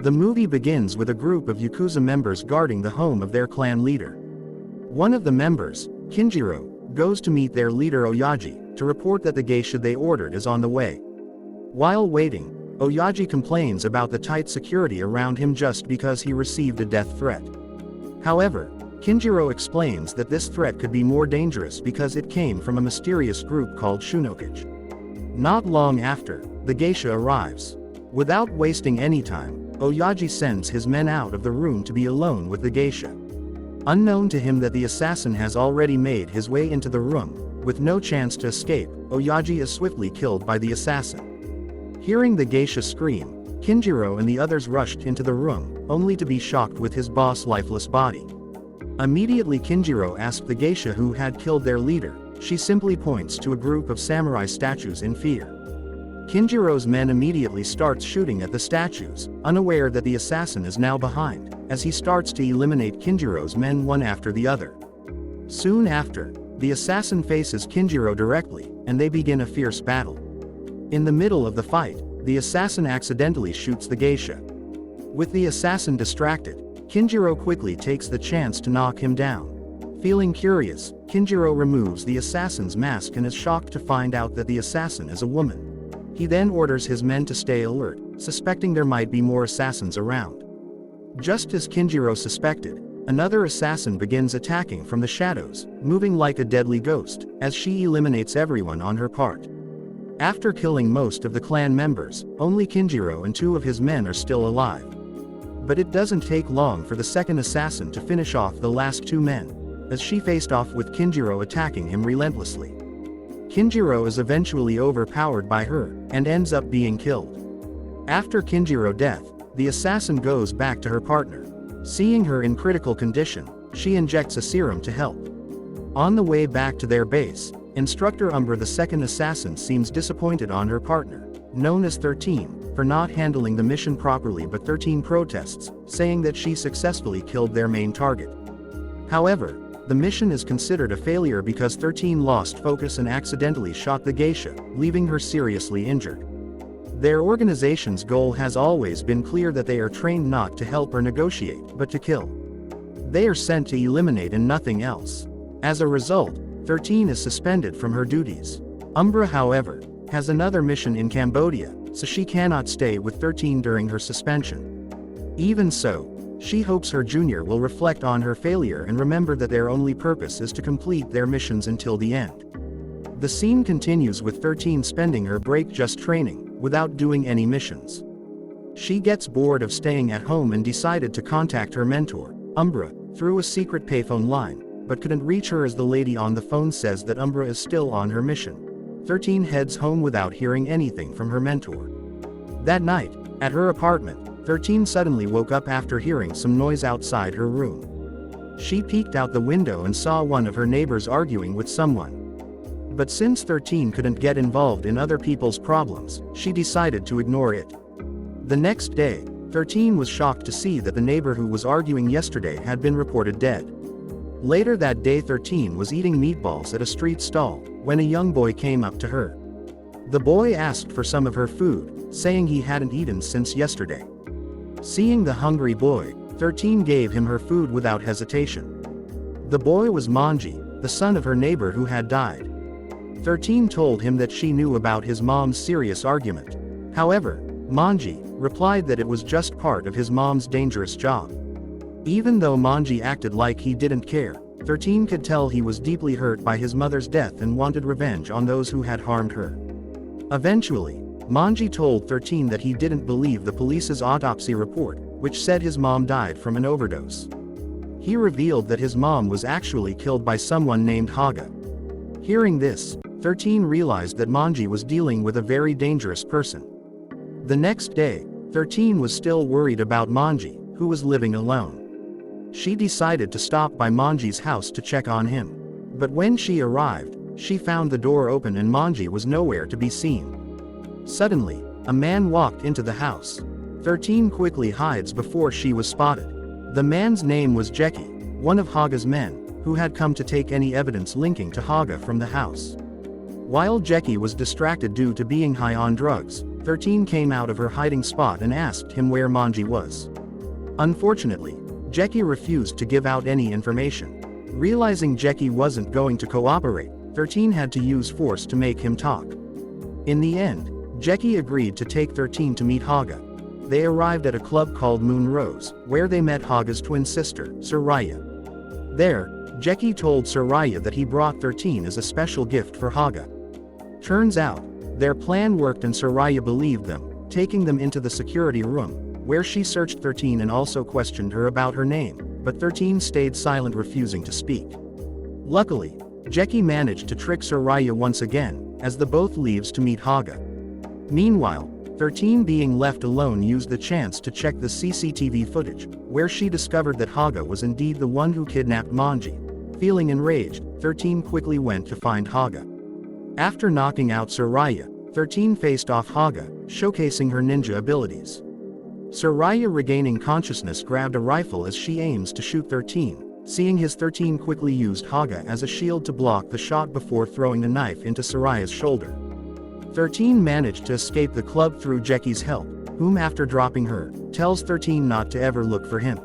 The movie begins with a group of Yakuza members guarding the home of their clan leader. One of the members, Kinjiro, goes to meet their leader Oyaji, to report that the geisha they ordered is on the way. While waiting, Oyaji complains about the tight security around him just because he received a death threat. However, Kinjiro explains that this threat could be more dangerous because it came from a mysterious group called Shunokage. Not long after, the geisha arrives. Without wasting any time, Oyaji sends his men out of the room to be alone with the geisha. Unknown to him that the assassin has already made his way into the room, with no chance to escape, Oyaji is swiftly killed by the assassin. Hearing the geisha scream, Kinjiro and the others rushed into the room, only to be shocked with his boss' lifeless body. Immediately Kinjiro asked the geisha who had killed their leader. She simply points to a group of samurai statues in fear. Kinjiro's men immediately starts shooting at the statues, unaware that the assassin is now behind, as he starts to eliminate Kinjiro's men one after the other. Soon after, the assassin faces Kinjiro directly, and they begin a fierce battle. In the middle of the fight, the assassin accidentally shoots the geisha. With the assassin distracted, Kinjiro quickly takes the chance to knock him down. Feeling curious, Kinjiro removes the assassin's mask and is shocked to find out that the assassin is a woman. He then orders his men to stay alert, suspecting there might be more assassins around. Just as Kinjiro suspected, another assassin begins attacking from the shadows, moving like a deadly ghost, as she eliminates everyone on her part. After killing most of the clan members, only Kinjiro and two of his men are still alive. But it doesn't take long for the second assassin to finish off the last two men, as she faced off with Kinjiro attacking him relentlessly. Kinjiro is eventually overpowered by her, and ends up being killed. After Kinjiro's death, the assassin goes back to her partner. Seeing her in critical condition, she injects a serum to help. On the way back to their base, Instructor Umbra, the second assassin, seems disappointed on her partner, known as 13, for not handling the mission properly, but 13 protests, saying that she successfully killed their main target. However, the mission is considered a failure because 13 lost focus and accidentally shot the geisha, leaving her seriously injured. Their organization's goal has always been clear, that they are trained not to help or negotiate, but to kill. They are sent to eliminate and nothing else. As a result, 13 is suspended from her duties. Umbra, however, has another mission in Cambodia, so she cannot stay with 13 during her suspension. Even so, she hopes her junior will reflect on her failure and remember that their only purpose is to complete their missions until the end. The scene continues with 13 spending her break just training, without doing any missions. She gets bored of staying at home and decided to contact her mentor, Umbra, through a secret payphone line, but couldn't reach her as the lady on the phone says that Umbra is still on her mission. 13 heads home without hearing anything from her mentor. That night, at her apartment, 13 suddenly woke up after hearing some noise outside her room. She peeked out the window and saw one of her neighbors arguing with someone. But since 13 couldn't get involved in other people's problems, she decided to ignore it. The next day, 13 was shocked to see that the neighbor who was arguing yesterday had been reported dead. Later that day, 13 was eating meatballs at a street stall, when a young boy came up to her. The boy asked for some of her food, saying he hadn't eaten since yesterday. Seeing the hungry boy, 13 gave him her food without hesitation. The boy was Manji, the son of her neighbor who had died. 13 told him that she knew about his mom's serious argument. However, Manji replied that it was just part of his mom's dangerous job. Even though Manji acted like he didn't care, 13 could tell he was deeply hurt by his mother's death and wanted revenge on those who had harmed her. Eventually, Manji told 13 that he didn't believe the police's autopsy report, which said his mom died from an overdose. He revealed that his mom was actually killed by someone named Haga. Hearing this, 13 realized that Manji was dealing with a very dangerous person. The next day, 13 was still worried about Manji, who was living alone. She decided to stop by Manji's house to check on him. But when she arrived, she found the door open and Manji was nowhere to be seen. Suddenly, a man walked into the house. 13 quickly hides before she was spotted. The man's name was Jeki, one of Haga's men, who had come to take any evidence linking to Haga from the house. While Jeki was distracted due to being high on drugs, 13 came out of her hiding spot and asked him where Manji was. Unfortunately, Jackie refused to give out any information. Realizing Jackie wasn't going to cooperate, 13 had to use force to make him talk. In the end, Jackie agreed to take 13 to meet Haga. They arrived at a club called Moon Rose, where they met Haga's twin sister, Soraya. There, Jackie told Soraya that he brought 13 as a special gift for Haga. Turns out, their plan worked and Soraya believed them, taking them into the security room, where she searched 13 and also questioned her about her name, but 13 stayed silent, refusing to speak. Luckily, Jackie managed to trick Soraya once again, as the both leaves to meet Haga. Meanwhile, 13 being left alone used the chance to check the CCTV footage, where she discovered that Haga was indeed the one who kidnapped Manji. Feeling enraged, 13 quickly went to find Haga. After knocking out Soraya, 13 faced off Haga, showcasing her ninja abilities. Soraya, regaining consciousness, grabbed a rifle as she aims to shoot 13. Seeing his, 13 quickly used Haga as a shield to block the shot before throwing a knife into Soraya's shoulder. 13 managed to escape the club through Jackie's help, whom after dropping her, tells 13 not to ever look for him.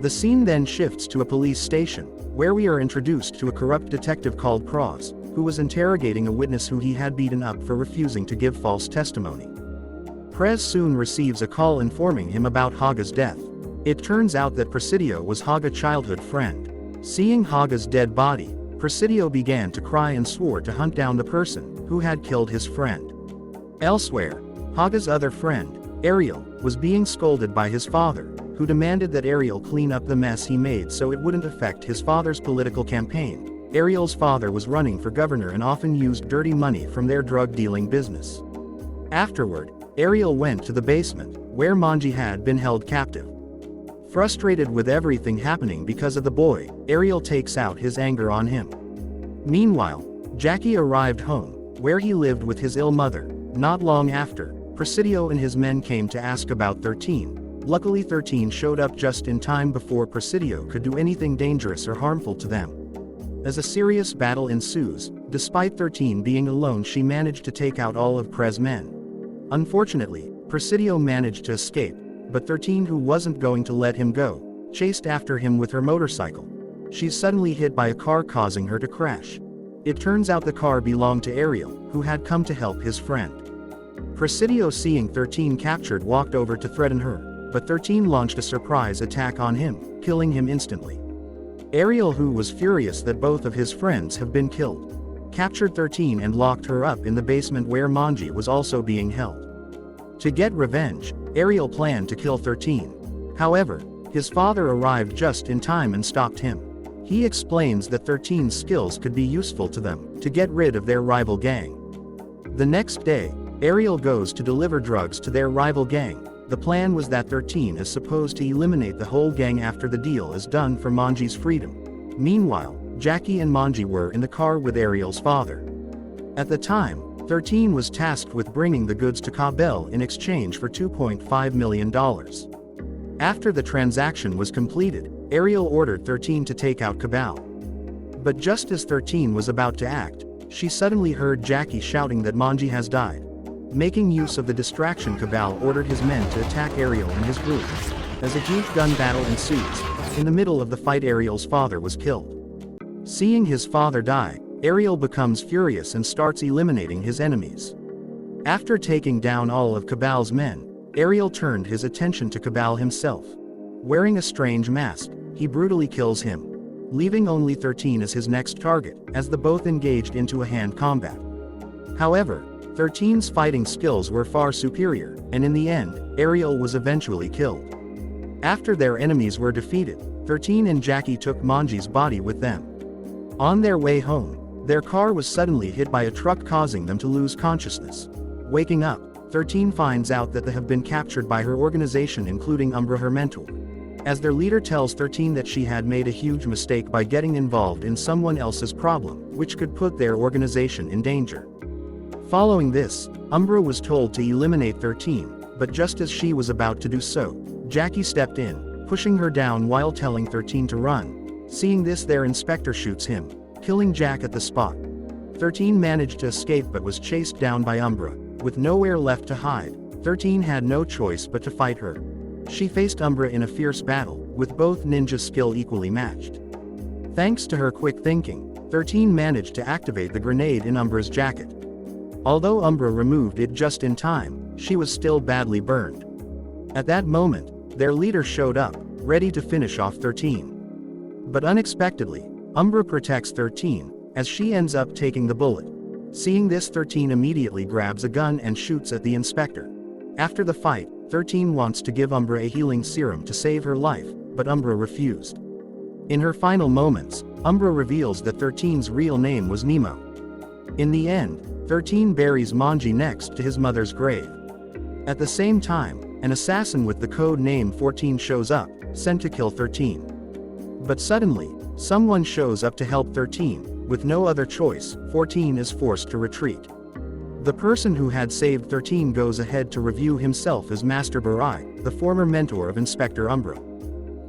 The scene then shifts to a police station, where we are introduced to a corrupt detective called Cross, who was interrogating a witness who he had beaten up for refusing to give false testimony. Prez soon receives a call informing him about Haga's death. It turns out that Presidio was Haga's childhood friend. Seeing Haga's dead body, Presidio began to cry and swore to hunt down the person who had killed his friend. Elsewhere, Haga's other friend, Ariel, was being scolded by his father, who demanded that Ariel clean up the mess he made so it wouldn't affect his father's political campaign. Ariel's father was running for governor and often used dirty money from their drug-dealing business. Afterward, Ariel went to the basement, where Manji had been held captive. Frustrated with everything happening because of the boy, Ariel takes out his anger on him. Meanwhile, Jackie arrived home, where he lived with his ill mother. Not long after, Presidio and his men came to ask about 13. Luckily 13 showed up just in time before Presidio could do anything dangerous or harmful to them. As a serious battle ensues, despite 13 being alone, she managed to take out all of Prez's men. Unfortunately, Presidio managed to escape, but 13, who wasn't going to let him go, chased after him with her motorcycle. She's suddenly hit by a car, causing her to crash. It turns out the car belonged to Ariel, who had come to help his friend. Presidio, seeing 13 captured, walked over to threaten her, but 13 launched a surprise attack on him, killing him instantly. Ariel, who was furious that both of his friends have been killed, captured 13 and locked her up in the basement where Manji was also being held. To get revenge, Ariel planned to kill 13. However, his father arrived just in time and stopped him. He explains that 13's skills could be useful to them, to get rid of their rival gang. The next day, Ariel goes to deliver drugs to their rival gang. The plan was that 13 is supposed to eliminate the whole gang after the deal is done for Manji's freedom. Meanwhile, Jackie and Manji were in the car with Ariel's father. At the time, 13 was tasked with bringing the goods to Cabell in exchange for $2.5 million. After the transaction was completed, Ariel ordered 13 to take out Cabell. But just as 13 was about to act, she suddenly heard Jackie shouting that Manji has died. Making use of the distraction, Cabell ordered his men to attack Ariel and his group. As a huge gun battle ensues, in the middle of the fight Ariel's father was killed. Seeing his father die, Ariel becomes furious and starts eliminating his enemies. After taking down all of Cabell's men, Ariel turned his attention to Cabell himself. Wearing a strange mask, he brutally kills him, leaving only 13 as his next target, as the both engaged into a hand combat. However, 13's fighting skills were far superior, and in the end, Ariel was eventually killed. After their enemies were defeated, 13 and Jackie took Manji's body with them. On their way home, their car was suddenly hit by a truck, causing them to lose consciousness. Waking up, 13 finds out that they have been captured by her organization, including Umbra, her mentor. As their leader tells 13 that she had made a huge mistake by getting involved in someone else's problem, which could put their organization in danger. Following this, Umbra was told to eliminate 13, but just as she was about to do so, Jackie stepped in, pushing her down while telling 13 to run. Seeing this, their inspector shoots him, killing Jack at the spot. 13 managed to escape but was chased down by Umbra. With nowhere left to hide, 13 had no choice but to fight her. She faced Umbra in a fierce battle, with both ninjas' skill equally matched. Thanks to her quick thinking, 13 managed to activate the grenade in Umbra's jacket. Although Umbra removed it just in time, she was still badly burned. At that moment, their leader showed up, ready to finish off 13. But unexpectedly, Umbra protects 13, as she ends up taking the bullet. Seeing this, 13 immediately grabs a gun and shoots at the inspector. After the fight, 13 wants to give Umbra a healing serum to save her life, but Umbra refused. In her final moments, Umbra reveals that 13's real name was Nemo. In the end, 13 buries Manji next to his mother's grave. At the same time, an assassin with the code name 14 shows up, sent to kill 13. But suddenly, someone shows up to help 13. With no other choice, 14 is forced to retreat. The person who had saved 13 goes ahead to review himself as Master Barai, the former mentor of Inspector Umbra.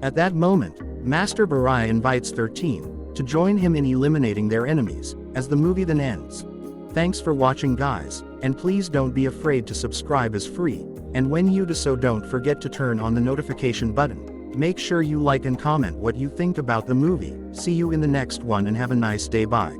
At that moment, Master Barai invites 13 to join him in eliminating their enemies, as the movie then ends. Thanks for watching, guys, and please don't be afraid to subscribe, as free, and when you do so, don't forget to turn on the notification button. Make sure you like and comment what you think about the movie. See you in the next one and have a nice day. Bye.